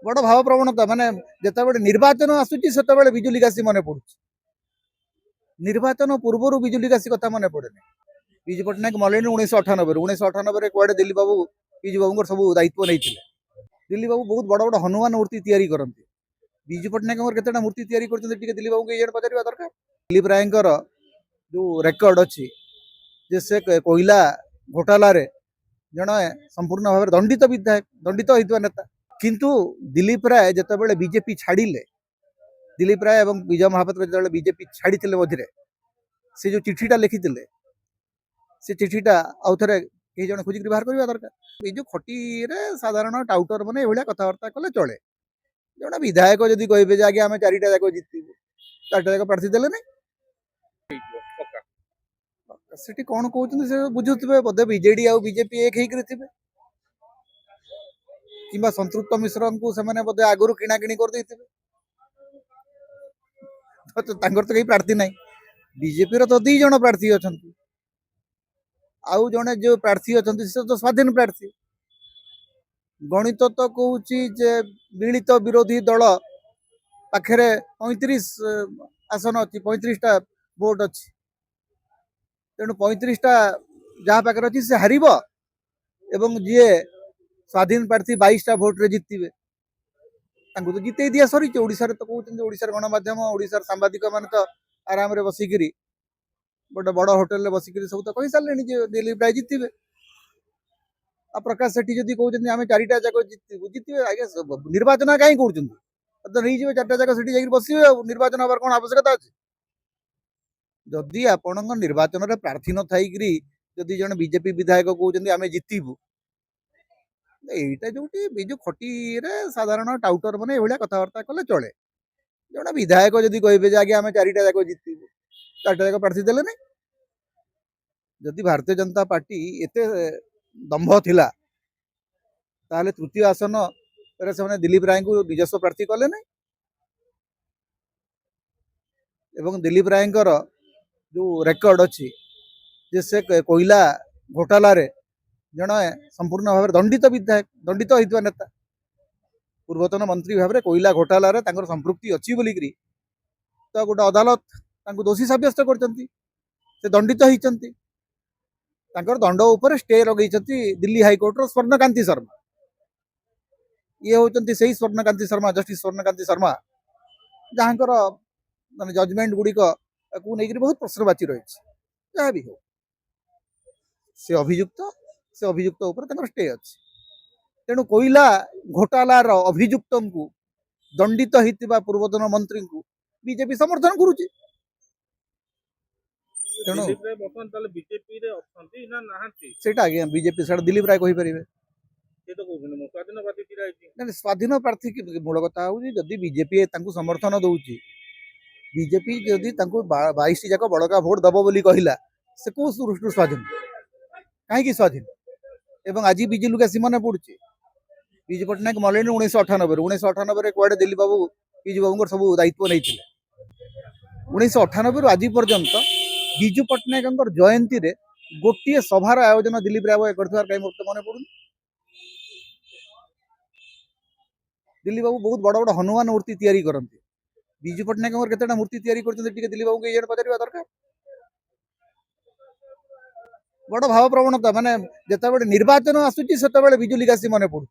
बड़ भाव प्रवणता माने जिते निर्वाचन आसूची से बिजुली गासी मन पड़ू निर्वाचन पूर्व बिजुली गासी कथा मन पड़े विजु पट्टनायक मलेनी 1998 कुआडे दिल्ली बाबू विजु बाबू सब दायित्व नहीं दिल्ली बाबू बहुत बड़ बड़ हनुमान मूर्ति तैयारी करती विजु पट्टनायक केते मूर्ति तैयारी करते दिल्ली बाबू को ये पचार दरकार दिलीप राय जो रेकर्ड अच्छी जे से कोईला घोटाला जड़े संपूर्ण भाव दंडित विधायक दंडित होता नेता किंतु दिलीप राय जिते बीजेपी छाड़िले दिलीप राय और विजय महापात्र जो बीजेपी छाड़ी मझे से जो चिठीटा लिखिले से चिठीटा आउ थे कई जन खोजिक बाहर करवा दरकार ये जो खटी साधारण टाउटर मैंने ये कथबार्ता कले चले जो विधायक जदि कहे आगे आम चारिटा जाक जितबू चारिटा जाक प्रार्थी देले नहीं सेठी कौन कहते से बुझुवे बोधे बीजेडी आ बीजेपी एक होते कि संतृप्त मिश्र को से बोधे आगुरी किणाकिणी करदे तो कहीं प्रार्थी ना बीजेपी तो 2 जन प्रार्थी अच्छा आउ जड़े जो प्रार्थी अच्छा से तो स्वाधीन प्रार्थी गणित तो कहूँ मिलित विरोधी दल पाखे 35 आसन अच्छी 35टा भोट अच्छी तेणु 35टा जहाँ पाखे अच्छी से हार जी स्वाधीन प्रार्थी 22टा भोट्रे जितवे तो जिते दिया सरी ओडिशा तो कहते ओडिशा गणमाध्यम ओडिशा सांबादिक मान तो आराम रे बसिकी गोटे बड़ होटेल बसिक सब तो कही सारे दिलीप राय जितवे आ प्रकाश सेठी जदि कहते आम चारिटा जाक जितबू जितवे आगे निर्वाचन कहीं कहते तो नहीं जी 4टा जाक से बस निर्वाचन हबार कौन आवश्यकता अच्छे जदि आपण निर्वाचन में प्रार्थी न थी जदि जन बीजेपी विधायक कहते आम जितबू यहीटा जो विजु खटी साधारण टाउटर मैंने ये कथबार्ता कले चले जो विधायक जदि कहे आगे आम चारिटा जाक जितबू चारिटा जाक प्रार्थी देले नहीं जदि भारतीय जनता पार्टी एत दंभ थिला ताहले तृतीय आसन से दिलीप राय को निजस्व प्रार्थी कले नहीं एवं दिलीप राय जो रेकर्ड अच्छी जे से कोईला घोटाला जड़े संपूर्ण भाव दंडित विधायक दंडित होता नेता पूर्वतन मंत्री भाव में कोईला घोटाला संपृक्ति अच्छी बोलिकी तो गोटे अदालत दोषी सब्यस्त कर दंडित होती दंड उपर स्टे लगे दिल्ली हाइकोर्टर स्वर्णकांति शर्मा ये होती से स्वर्णकांति शर्मा जस्टिस स्वर्णकांति शर्मा जहाँकर माने जजमेंट गुड़िक नहीं बहुत प्रश्नवाची रही जहाँ भी हो से अभियुक्त उपर स्टे अच्छी तेणु कोईला घोटालार अभियुक्त को दंडित होता पूर्वतन मंत्री को बीजेपी समर्थन करुच्ची तेणु आज्ञा बीजेपी से दिलीप राय कहीपर स्वाधीन प्रार्थी मूल कथा हूँ जदि बीजेपी समर्थन दौर बीजेपी जदि 22 जाक बड़का भोट दब बोली कहला से कौ दृष्टि स्वाधीन कहीं स्वाधीन एवं आज बिजुली गासी मन पड़ुची विजु पट्टनायक मलेनी 1998 कुआडे दिल्ली बाबू विजु बाबू सब दायित्व नहीं 1998 आज पर्यंत विजु पट्टनायक जयंती रे गोटे सभार आयोजन दिलीप राय कहीं मत मन पड़ू दिल्ली बाबू बहुत बड़ बड़ हनुमान मूर्ति तैयारी करती विजु पट्टनायक केते मूर्ति तैयारी करते दिल्ली बाबू को ये पचार दरकार बड़ भाव प्रवणता माने जिते निर्वाचन आसूची से बिजुली गासी मन पड़ू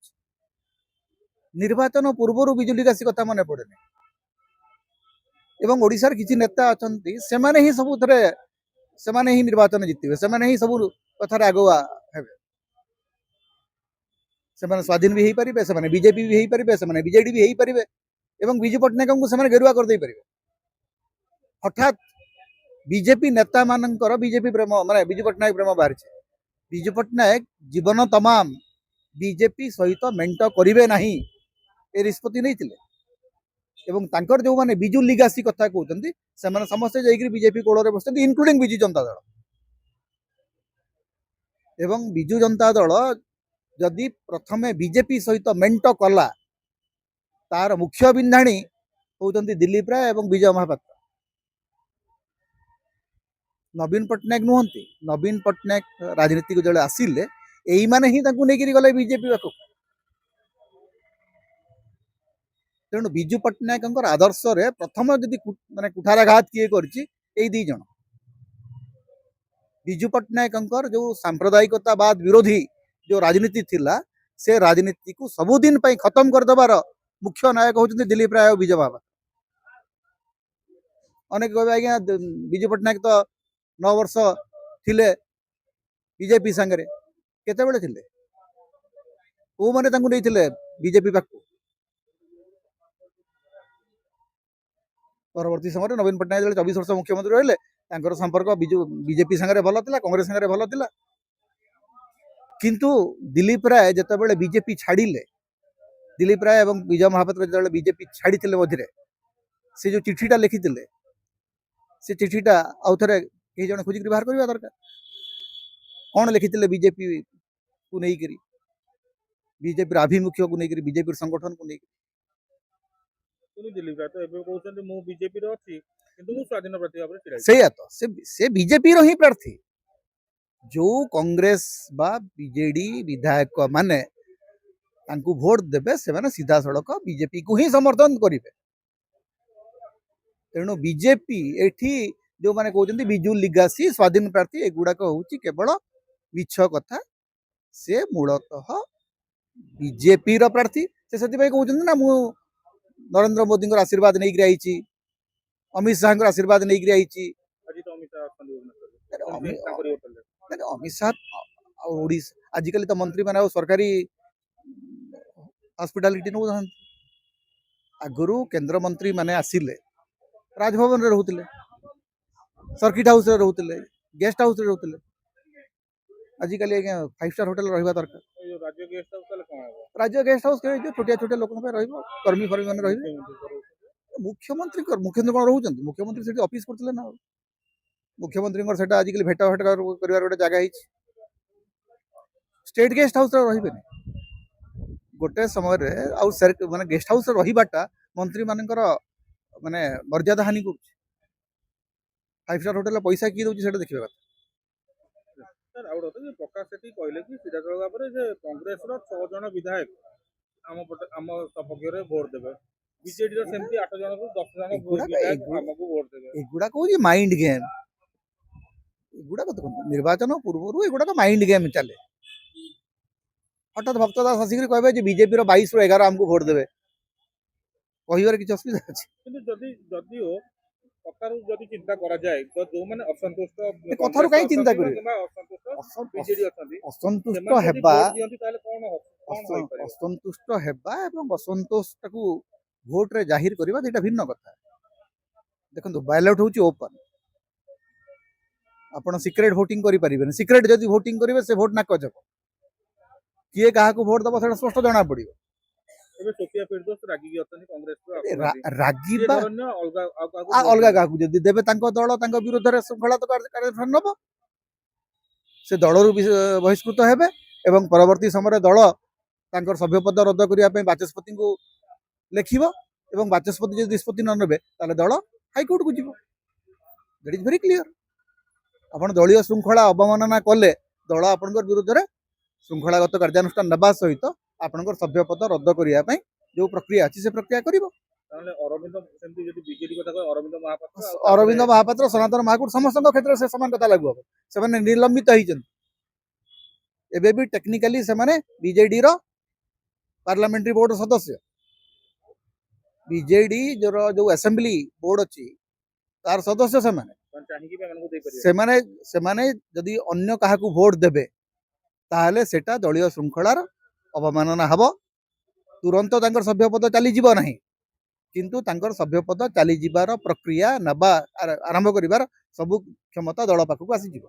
निर्वाचन पूर्व बिजुली गासी कथा मन पड़े एवं ओडिशार किसी नेता अच्छा से सब से ही निर्वाचन जितवे से सब कथार आगुआ हेबे से स्वाधीन भी हो पारे से बीजेपी भी हो पारे से बीजेडी भी हो पारे एवं विजु पट्टनायक को से गेरुआ करदे पारे हठात बीजेपी नेता मानकर बीजेपी प्रेम माने विजु पट्टनायक प्रेम बाहर विजु पट्टनायक जीवन तमाम बीजेपी सहित मेंट करेंगे नहीं ए निष्पत्ति नहीं एवं तांकर जो माने बिजु लिगासी कथा कहते हैं समस्ते जाइए बीजेपी कोड़ में बसते इनक्लूडिंग बिजु जनता दल एवं बिजु जनता दल जदि प्रथमे बीजेपी सहित मेंट कला तार मुख्य बिंधाणी होती दिलीप राय और विजय महापात्र नवीन पट्टनायक नुहति नवीन पट्टनायक राजनीति को जो आसिले यही माने ही नहीं गले बीजेपी पाखक तेणु विजु पट्टनायक आदर्श रे प्रथम जदि माने कुठाराघात किए करछि एई दी जण विजु पट्टनायक जो सांप्रदायिकतावाद विरोधी जो राजनीति थिला से राजनीति को सबुदिन पई खत्म कर दबार मुख्य नायक होउछन्ति दिलीप राय और विजय महापात्र। अनेक कहबे आज्ञा विजु पट्टनायक तो 9 वर्ष थिले बीजेपी संगे केते बेले थिले को माने तांको नेइथिले बीजेपी पाखु परवर्ती समय नवीन पट्टनायक जो 24 वर्ष मुख्यमंत्री रहिले तांकर संपर्क बीजेपी संगे भल थिला कांग्रेस संगे भल थिला किंतु दिलीप राय जेतेबेले बीजेपी छाड़िले दिलीप राय एवं विजय महापात्र जेतेबेले बीजेपी छाड़िथिले मझिरे से जो चिठीटा लिखिथिले से चिठीटा आउ थरे केही जण खोजिक बाहर करबा दरकार कोन लिखिथिले बीजेपी को नै करी बीजेपी आभिमुख्य को नै करी बीजेपी संगठन को नै दिलीप राय तो एबे कहउछन्ति मु बीजेपी रो अछि किंतु मु स्वाधीन प्रार्थी भाबरे छिरा सेया तो से बीजेपी रो ही प्रार्थी जो कांग्रेस बा बीजेडी विधायक माने तांकु वोट देबे से माने सीधा सड़क बीजेपी को ही समर्थन करिवे तेणु बीजेपी एठी जो माने कहउछन्ति बिजू लिगासी स्वाधीन प्रार्थी एगुडा को होउची केवल मिछ कथा से मूलतः बीजेपी रो प्रार्थी से सती भाई कहउछन्ति ना मु नरेंद्र मोदी को आशीर्वाद नहीं गिराई छी अमित शाह को आशीर्वाद नहीं गिराई छी अजी तो अमित शाह अखंड भुवनेश्वर अमित शाह ओडिशा आजिकल तो मंत्री माने सरकारी हॉस्पिटैलिटी नो आगुरु केंद्र मंत्री माने आसिले राजभवन रे रहउतिले सर्किट हाउस रे रहउतिले गेस्ट हाउस रे रहउतिले आजिकल 5 स्टार होटल रहिबा दरकार राज्य गेस्ट हाउस तले कोन हो राज्य गेस्ट हाउस के जो छोटिया छोटिया लोक पे रहिबो कर्मी फर्मी माने रहिबे मुख्यमंत्री कौन रहउछन्ति मुख्यमंत्री सेठी ऑफिस करथिले ना मुख्यमंत्री सेटा आजिकल भेटा भेटा करिवार गोटे जगह हिच स्टेट गेस्ट हाउस रे रहिबे गोटे समय रे आउ माने गेस्ट हाउस रे रहिबाटा मंत्री मानकर माने मर्यादा हानि कर 5 स्टार होटल पैसा की दउची सेटा देखिबा सर आउड होत जे प्रकाश सेठी कहले कि सीधा सड़क भाबरे जे कांग्रेस रो 6 जन विधायक आम सपक्ष रे वोट देबे बीजेडी रो सेमती 8 जन को 10 जन विधायक हमको वोट देबे एगुडा को जे माइंड गेम एगुडा को निर्वाचन पूर्व एगुडा को माइंड गेम चले हठात भक्तदास आसिक कहबे जे बीजेपी रो 22 रो 11 हमको वोट देबे कहिबार किछ असुविधा अछि किंतु जदिओ कथारू जदि चिंता करा जाए तो जो माने असंतुष्ट कथारू काई चिंता करी असंतुष्ट बीजेडी अछंती असंतुष्ट हेबा ताले कोन होय परिबो असंतुष्ट हेबा एवं असंतोष को वोट रे जाहिर करबा एटा भिन्न कथा देखंतु बैलेट होची ओपन आपण सीक्रेट वोटिंग करि परिबे सीक्रेट जदि वोटिंग करिवे से वोट ना कजब किए काहा को वोट दबो सेटा स्पष्ट जाना पड़िबो एबे सोफिया फिरदौस रागी अछंती कांग्रेस को रागीबा अलगा अलगा काकू जदि देबे तांको दल तांको विरोध रे शृंखला तो कार्यक्रम नबो से दलरु बहिष्कृत हेबे एवं परवर्ती समय दल तांकर सभ्यपद रद्द करिया पे बाचस्पति को लेखिबो एवं बाचस्पति जदि निष्पत्ति न नेबे ताले दल हाईकोर्ट को जिवो दैट इज वेरी क्लियर आपण दलीय शृंखला अवमानना कले दल आपनकर विरुद्ध रे शृंखलागत कार्यानुष्ठान नबा सहित आपनकर सभ्यपद रद्द करिया पई जो प्रक्रिया अछि से प्रक्रिया करिवो ताले अरविंद सेमती जदि बीजेडी कथा कह अरविंद महापात्र सनातन महाकुट समस्त क्षेत्र से समान कथा लागू हो से माने निलंबित हिचन एबे भी टेक्निकली से माने बीजेडी रो पार्लियामेंट्री बोर्ड सदस्य बीजेडी जो असेंबली बोर्ड अछि तार सदस्य से माने जदि अन्य काहा को वोट देबे ताहले सेटा दलीय शृंखलार अवमानना हबो तुरंत तांकर सभ्यपद चली जीव नाही किंतु तांकर सभ्यपद चली जीवार प्रक्रिया नबा आरंभ करिवार सब क्षमता दल पाखक आसी जीव।